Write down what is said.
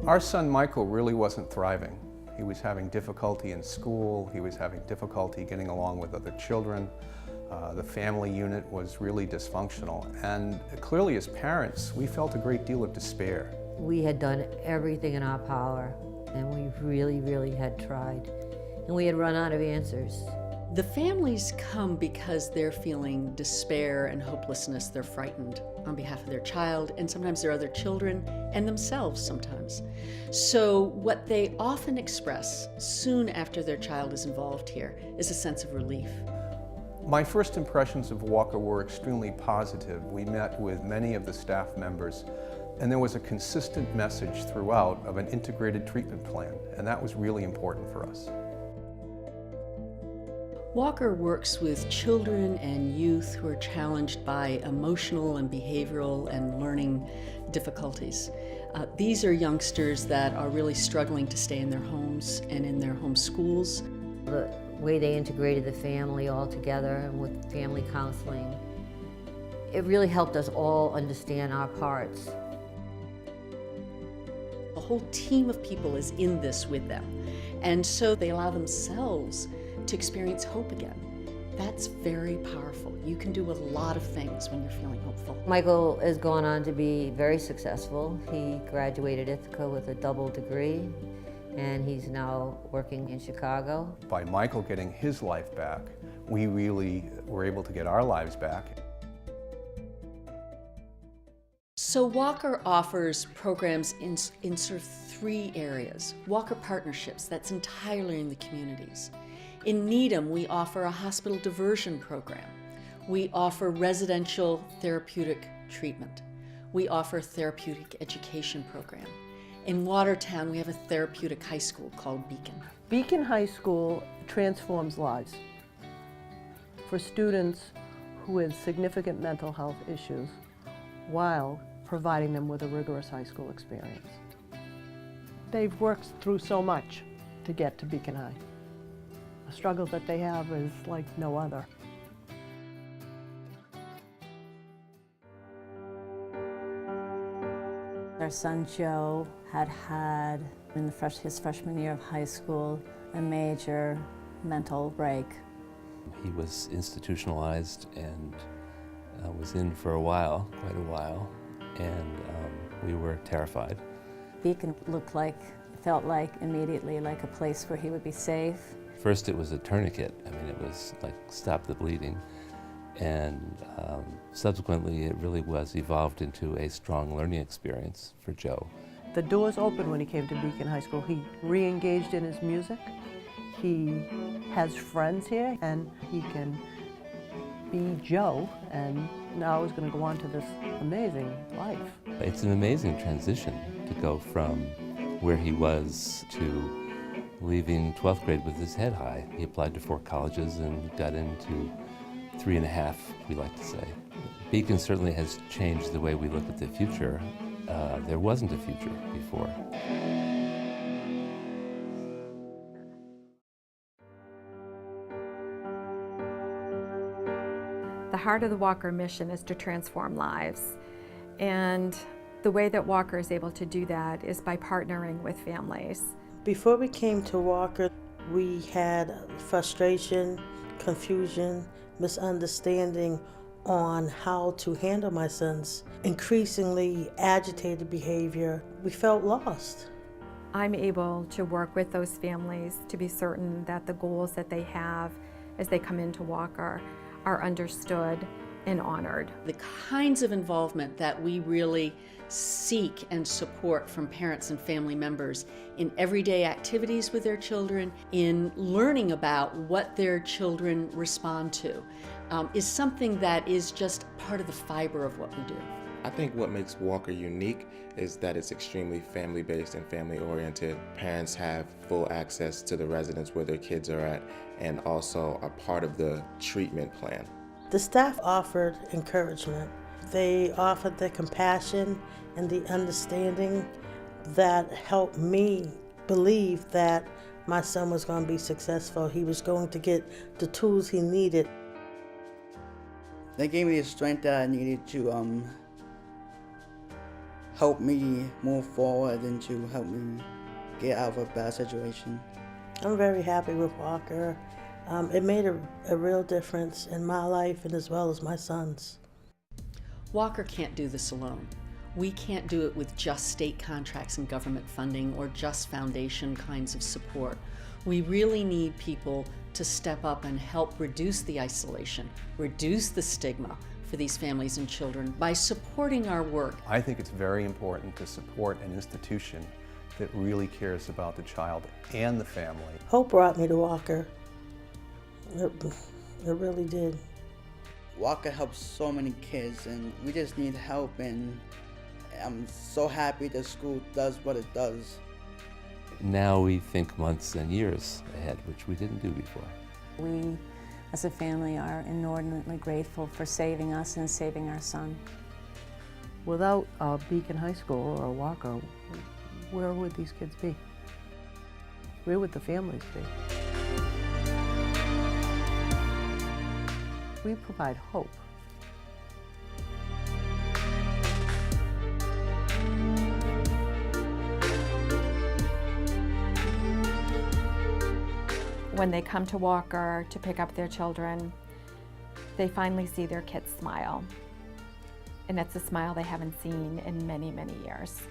Our son Michael really wasn't thriving. He was having difficulty in school, he was having difficulty getting along with other children. The family unit was really dysfunctional, and clearly as parents, we felt a great deal of despair. We had done everything in our power, and we really had tried, and we had run out of answers. The families come because they're feeling despair and hopelessness. They're frightened on behalf of their child, and sometimes their other children, and themselves sometimes. So what they often express soon after their child is involved here is a sense of relief. My first impressions of Walker were extremely positive. We met with many of the staff members, and there was a consistent message throughout of an integrated treatment plan, and that was really important for us. Walker works with children and youth who are challenged by emotional and behavioral and learning difficulties. These are youngsters that are really struggling to stay in their homes and in their home schools. The way they integrated the family all together and with family counseling, it really helped us all understand our parts. A whole team of people is in this with them, and so they allow themselves to experience hope again. That's very powerful. You can do a lot of things when you're feeling hopeful. Michael has gone on to be very successful. He graduated Ithaca with a double degree, and he's now working in Chicago. By Michael getting his life back, we really were able to get our lives back. So Walker offers programs in sort of three areas. Walker Partnerships, that's entirely in the communities. In Needham, we offer a hospital diversion program. We offer residential therapeutic treatment. We offer a therapeutic education program. In Watertown, we have a therapeutic high school called Beacon. Beacon High School transforms lives for students who have significant mental health issues while providing them with a rigorous high school experience. They've worked through so much to get to Beacon High. The struggle that they have is like no other. Our son Joe had in his freshman year of high school a major mental break. He was institutionalized and was in for a while, quite a while, and we were terrified. Beacon felt like immediately like a place where he would be safe. First it was a tourniquet. I mean, it was like stop the bleeding. And subsequently it really was evolved into a strong learning experience for Joe. The doors opened when he came to Beacon High School. He re-engaged in his music. He has friends here, and he can be Joe, and now he's going to go on to this amazing life. It's an amazing transition to go from where he was to leaving 12th grade with his head high. He applied to 4 colleges and got into 3.5, we like to say. Beacon certainly has changed the way we look at the future. There wasn't a future before. The heart of the Walker mission is to transform lives. And the way that Walker is able to do that is by partnering with families. Before we came to Walker, we had frustration, confusion, misunderstanding on how to handle my son's increasingly agitated behavior. We felt lost. I'm able to work with those families to be certain that the goals that they have as they come into Walker are understood and honored. The kinds of involvement that we really seek and support from parents and family members in everyday activities with their children, in learning about what their children respond to, is something that is just part of the fiber of what we do. I think what makes Walker unique is that it's extremely family-based and family-oriented. Parents have full access to the residence where their kids are at and also are part of the treatment plan. The staff offered encouragement. They offered the compassion and the understanding that helped me believe that my son was going to be successful. He was going to get the tools he needed. They gave me the strength that I needed to help me move forward and to help me get out of a bad situation. I'm very happy with Walker. It made a real difference in my life and as well as my son's. Walker can't do this alone. We can't do it with just state contracts and government funding or just foundation kinds of support. We really need people to step up and help reduce the isolation, reduce the stigma for these families and children by supporting our work. I think it's very important to support an institution that really cares about the child and the family. Hope brought me to Walker. It really did. Walker helps so many kids and we just need help, and I'm so happy the school does what it does. Now we think months and years ahead, which we didn't do before. We, as a family, are inordinately grateful for saving us and saving our son. Without Beacon High School or Walker, where would these kids be? Where would the families be? We provide hope. When they come to Walker to pick up their children, they finally see their kids smile. And it's a smile they haven't seen in many, many years.